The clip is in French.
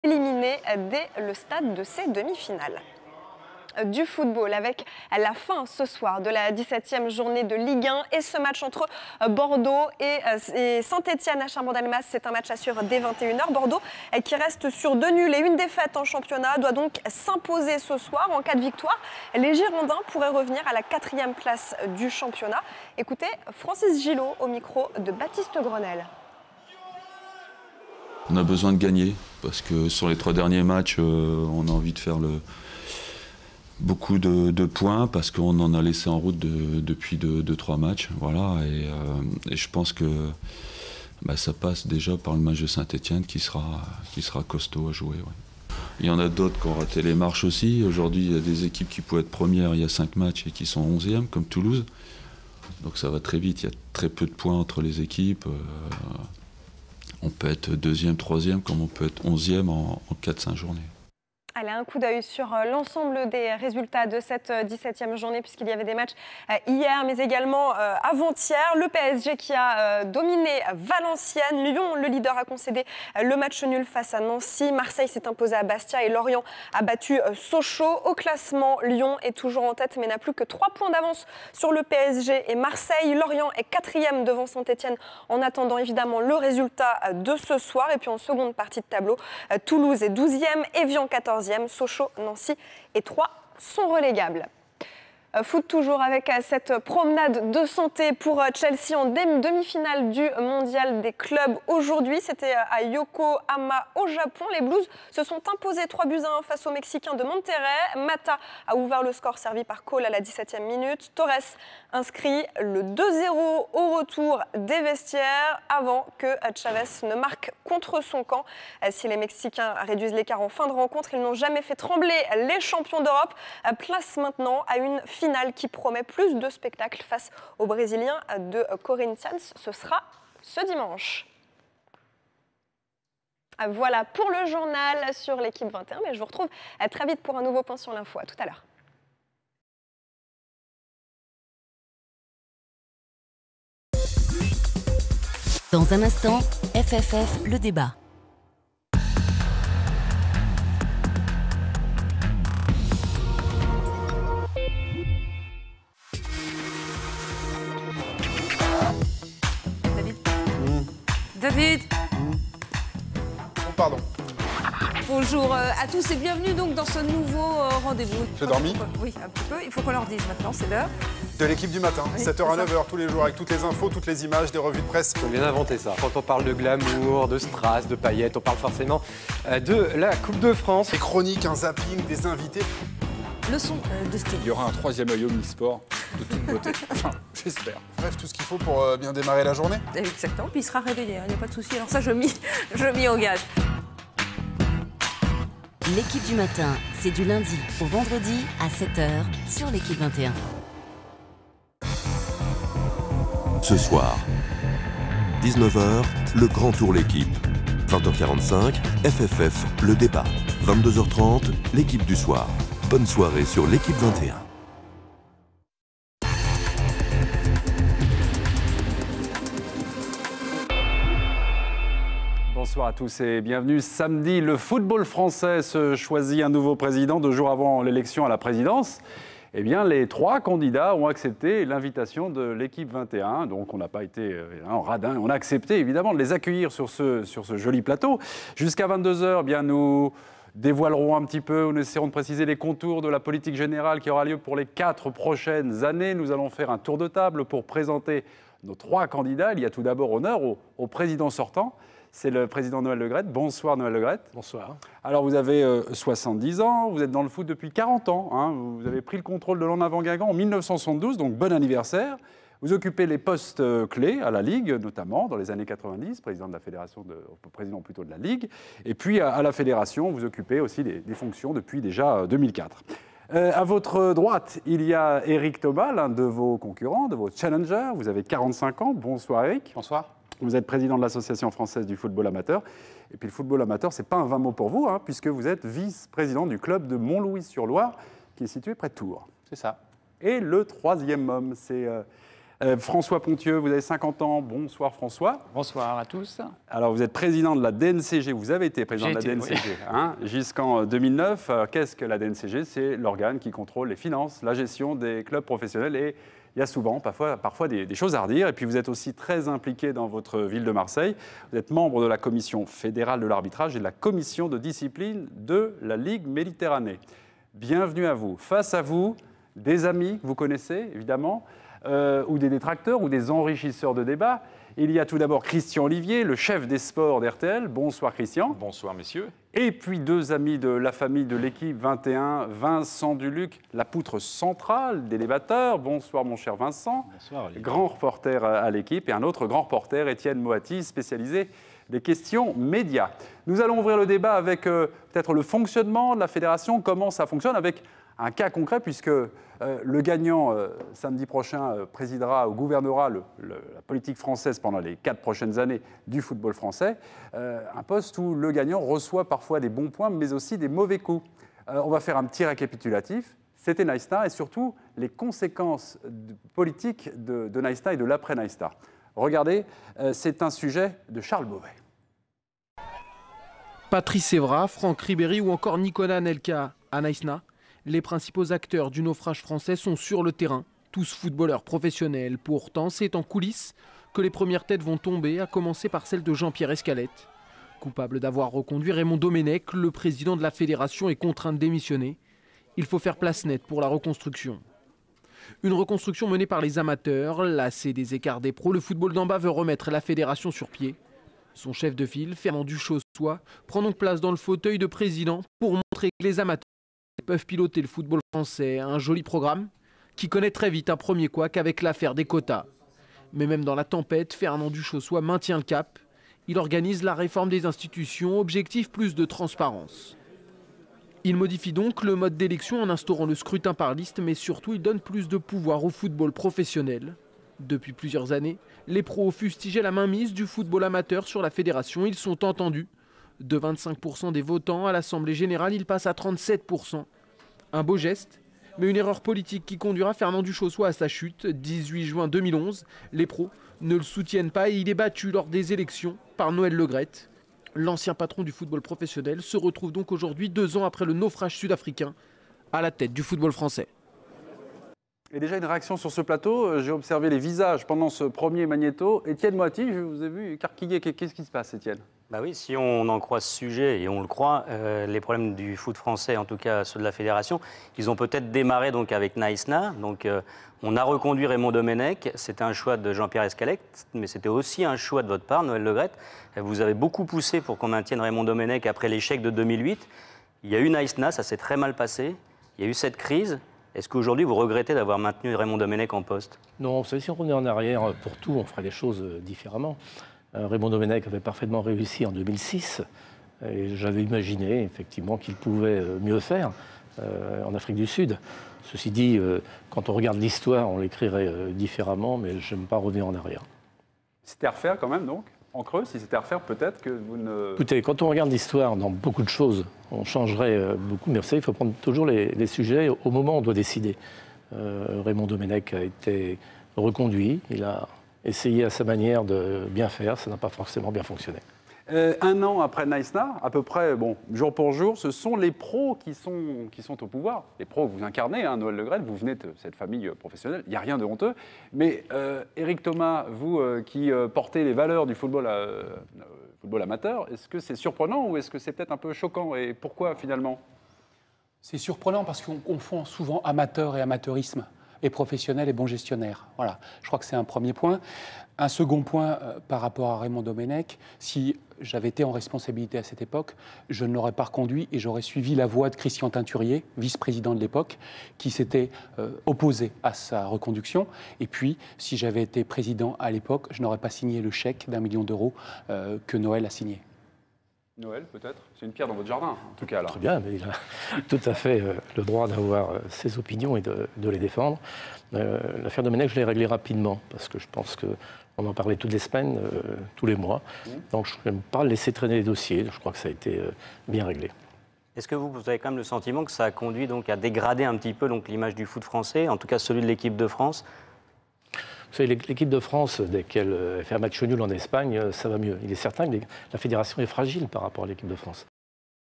éliminé dès le stade de ces demi-finales. Du football avec la fin ce soir de la 17e journée de Ligue 1 et ce match entre Bordeaux et Saint-Etienne à Chabannes-Delmas. C'est un match à suivre dès 21h. Bordeaux qui reste sur 2 nuls et 1 défaite en championnat doit donc s'imposer ce soir. En cas de victoire, les Girondins pourraient revenir à la 4e place du championnat. Écoutez Francis Gillot au micro de Baptiste Grenelle. On a besoin de gagner parce que sur les 3 derniers matchs, on a envie de faire beaucoup de points parce qu'on en a laissé en route depuis 2-3 matchs. Voilà, et je pense que ça passe déjà par le match de Saint-Etienne qui sera costaud à jouer. Ouais. Il y en a d'autres qui ont raté les marches aussi. Aujourd'hui, il y a des équipes qui pouvaient être premières il y a 5 matchs et qui sont 11e, comme Toulouse. Donc ça va très vite, il y a très peu de points entre les équipes. On peut être 2e, 3e, comme on peut être 11e en 4-5 journées. Allez, un coup d'œil sur l'ensemble des résultats de cette 17e journée, puisqu'il y avait des matchs hier, mais également avant-hier. Le PSG qui a dominé Valenciennes. Lyon, le leader, a concédé le match nul face à Nancy. Marseille s'est imposé à Bastia et Lorient a battu Sochaux. Au classement, Lyon est toujours en tête, mais n'a plus que 3 points d'avance sur le PSG et Marseille. Lorient est 4e devant Saint-Etienne, en attendant évidemment le résultat de ce soir. Et puis en seconde partie de tableau, Toulouse est 12e, Évian 14e. Sochaux, Nancy et Troyes sont relégables. Foot toujours avec cette promenade de santé pour Chelsea en demi-finale du mondial des clubs aujourd'hui. C'était à Yokohama au Japon. Les Blues se sont imposés 3-1 face aux Mexicains de Monterrey. Mata a ouvert le score servi par Cole à la 17e minute. Torres inscrit le 2-0 au retour des vestiaires avant que Chavez ne marque contre son camp. Si les Mexicains réduisent l'écart en fin de rencontre, ils n'ont jamais fait trembler les champions d'Europe. Place maintenant à une finale qui promet plus de spectacles face aux Brésiliens de Corinthians. Ce sera ce dimanche. Voilà pour le journal sur l'équipe 21, mais je vous retrouve très vite pour un nouveau point sur l'info. À tout à l'heure. Dans un instant, FFF, le débat. David. Oh, pardon. Bonjour à tous et bienvenue donc dans ce nouveau rendez-vous. J'ai dormi ? Oui, un petit peu. Il faut qu'on leur dise maintenant, c'est l'heure. De l'équipe du matin, Oui, 7h à 9h tous les jours, avec toutes les infos, toutes les images, des revues de presse. On vient d'inventer ça. Quand on parle de glamour, de strass, de paillettes, on parle forcément de la Coupe de France. Des chroniques, un zapping, des invités. Leçon de style. Il y aura un 3e œil omnisport de toute beauté. Enfin, j'espère. Bref, tout ce qu'il faut pour bien démarrer la journée. Exactement, puis il sera réveillé, il n'y a pas de souci. Alors ça, je m'y engage. L'équipe du matin, c'est du lundi au vendredi à 7h sur l'équipe 21. Ce soir, 19h, le grand tour l'équipe. 20h45, FFF, le débat. 22h30, l'équipe du soir. Bonne soirée sur l'équipe 21. Bonsoir à tous et bienvenue. Samedi, le football français se choisit un nouveau président 2 jours avant l'élection à la présidence. Eh bien, les 3 candidats ont accepté l'invitation de l'équipe 21. Donc, on n'a pas été en radin. On a accepté, évidemment, de les accueillir sur ce joli plateau. Jusqu'à 22h, eh bien, nous dévoilerons un petit peu, nous essaierons de préciser les contours de la politique générale qui aura lieu pour les 4 prochaines années. Nous allons faire un tour de table pour présenter nos 3 candidats. Il y a tout d'abord honneur au président sortant. C'est le président Noël Le Graët. Bonsoir Noël Le Graët. Bonsoir. Alors vous avez 70 ans, vous êtes dans le foot depuis 40 ans. Hein. Vous avez pris le contrôle de l'En-Avant-Guingamp en 1972, donc bon anniversaire. Vous occupez les postes clés à la Ligue, notamment dans les années 90, président de la fédération, président plutôt de la Ligue. Et puis à la fédération, vous occupez aussi des fonctions depuis déjà 2004. À votre droite, il y a Éric Thomas, l'un de vos concurrents, de vos challengers. Vous avez 45 ans. Bonsoir Éric. Bonsoir. Vous êtes président de l'Association française du football amateur. Et puis le football amateur, ce n'est pas un vain mot pour vous, hein, puisque vous êtes vice-président du club de Montlouis-sur-Loire, qui est situé près de Tours. C'est ça. Et le 3e homme, c'est François Pontieux, vous avez 50 ans. Bonsoir François. Bonsoir à tous. Alors vous êtes président de la DNCG, vous avez été président de la DNCG jusqu'en 2009. Qu'est-ce que la DNCG? C'est l'organe qui contrôle les finances, la gestion des clubs professionnels et il y a souvent, parfois des choses à redire. Et puis vous êtes aussi très impliqué dans votre ville de Marseille. Vous êtes membre de la commission fédérale de l'arbitrage et de la commission de discipline de la Ligue Méditerranée. Bienvenue à vous. Face à vous, des amis que vous connaissez, évidemment, ou des détracteurs ou des enrichisseurs de débats. Il y a tout d'abord Christian Olivier, le chef des sports d'RTL. Bonsoir Christian. Bonsoir messieurs. Et puis deux amis de la famille de l'équipe 21, Vincent Duluc, la poutre centrale des débatteurs. Bonsoir mon cher Vincent. Bonsoir Olivier. Grand reporter à l'équipe. Et un autre grand reporter, Étienne Moati, spécialisé des questions médias. Nous allons ouvrir le débat avec peut-être le fonctionnement de la fédération, comment ça fonctionne, avec un cas concret, puisque le gagnant, samedi prochain, présidera ou gouvernera la politique française pendant les 4 prochaines années du football français. Un poste où le gagnant reçoit parfois des bons points, mais aussi des mauvais coups. On va faire un petit récapitulatif. C'était Nice Star et surtout les conséquences politiques de Nice Star et de l'après-Nice Star. Regardez, c'est un sujet de Charles Beauvais. Patrice Evra, Franck Ribéry ou encore Nicolas Anelka à Nice Star. Les principaux acteurs du naufrage français sont sur le terrain, tous footballeurs professionnels. Pourtant, c'est en coulisses que les premières têtes vont tomber, à commencer par celle de Jean-Pierre Escalette. Coupable d'avoir reconduit Raymond Domenech, le président de la fédération est contraint de démissionner. Il faut faire place nette pour la reconstruction. Une reconstruction menée par les amateurs, lassé des écarts des pros, le football d'en bas veut remettre la fédération sur pied. Son chef de file, Fernand Duchossois, prend donc place dans le fauteuil de président pour montrer que les amateurs peuvent piloter le football français, un joli programme qui connaît très vite un premier couac avec l'affaire des quotas. Mais même dans la tempête, Fernand Duchossois maintient le cap. Il organise la réforme des institutions, objectif plus de transparence. Il modifie donc le mode d'élection en instaurant le scrutin par liste, mais surtout il donne plus de pouvoir au football professionnel. Depuis plusieurs années, les pros fustigeaient la mainmise du football amateur sur la fédération. Ils sont entendus. De 25% des votants à l'Assemblée générale, il passe à 37%. Un beau geste, mais une erreur politique qui conduira Fernand Duchossois à sa chute. 18 juin 2011, les pros ne le soutiennent pas et il est battu lors des élections par Noël Le Graët. L'ancien patron du football professionnel se retrouve donc aujourd'hui, 2 ans après le naufrage sud-africain, à la tête du football français. Et déjà une réaction sur ce plateau, j'ai observé les visages pendant ce premier magnéto. Étienne Moati, je vous ai vu écarquiller. Qu'est-ce qui se passe, Étienne ? Bah oui, si on en croit ce sujet, et on le croit, les problèmes du foot français, en tout cas ceux de la fédération, ils ont peut-être démarré donc avec Nice Star. Donc on a reconduit Raymond Domenech, c'était un choix de Jean-Pierre Escalette, mais c'était aussi un choix de votre part, Noël Le Graët. Vous avez beaucoup poussé pour qu'on maintienne Raymond Domenech après l'échec de 2008. Il y a eu Nice Star, ça s'est très mal passé. Il y a eu cette crise. Est-ce qu'aujourd'hui, vous regrettez d'avoir maintenu Raymond Domenech en poste? Non, vous savez, si on revenait en arrière, pour tout, on ferait les choses différemment. Raymond Domenech avait parfaitement réussi en 2006. Et j'avais imaginé, effectivement, qu'il pouvait mieux faire en Afrique du Sud. Ceci dit, quand on regarde l'histoire, on l'écrirait différemment, mais je n'aime pas revenir en arrière. C'était à refaire quand même, donc? En creux, si c'était à refaire, peut-être que vous ne... Écoutez, quand on regarde l'histoire, dans beaucoup de choses, on changerait beaucoup. Mais vous savez, il faut prendre toujours les sujets au moment où on doit décider. Raymond Domenech a été reconduit. Il a essayé à sa manière de bien faire. Ça n'a pas forcément bien fonctionné. 1 an après Nice Star, à peu près, bon, jour pour jour, ce sont les pros qui sont au pouvoir. Les pros que vous incarnez, hein, Noël Le Graët, vous venez de cette famille professionnelle, il n'y a rien de honteux. Mais Éric Thomas, vous qui portez les valeurs du football amateur, est-ce que c'est surprenant ou est-ce que c'est peut-être un peu choquant? Et pourquoi finalement? C'est surprenant parce qu'on confond souvent amateur et amateurisme, et professionnel et bon gestionnaire. Voilà, je crois que c'est un premier point. Un second point par rapport à Raymond Domenech, si j'avais été en responsabilité à cette époque, je ne l'aurais pas reconduit et j'aurais suivi la voie de Christian Teinturier, vice-président de l'époque, qui s'était opposé à sa reconduction. Et puis, si j'avais été président à l'époque, je n'aurais pas signé le chèque d'1 million d'euros que Noël a signé. Noël, peut-être? C'est une pierre dans votre jardin, en tout cas. Alors. Très bien, mais il a tout à fait le droit d'avoir ses opinions et de les défendre. L'affaire Domenech, je l'ai réglée rapidement, parce que je pense qu'on en parlait toutes les semaines, tous les mois. Donc je n'aime pas laisser traîner les dossiers. Je crois que ça a été bien réglé. Est-ce que vous avez quand même le sentiment que ça a conduit donc à dégrader un petit peu l'image du foot français, en tout cas celui de l'équipe de France? Vous savez, l'équipe de France, dès qu'elle fait un match nul en Espagne, ça va mieux. Il est certain que la fédération est fragile par rapport à l'équipe de France.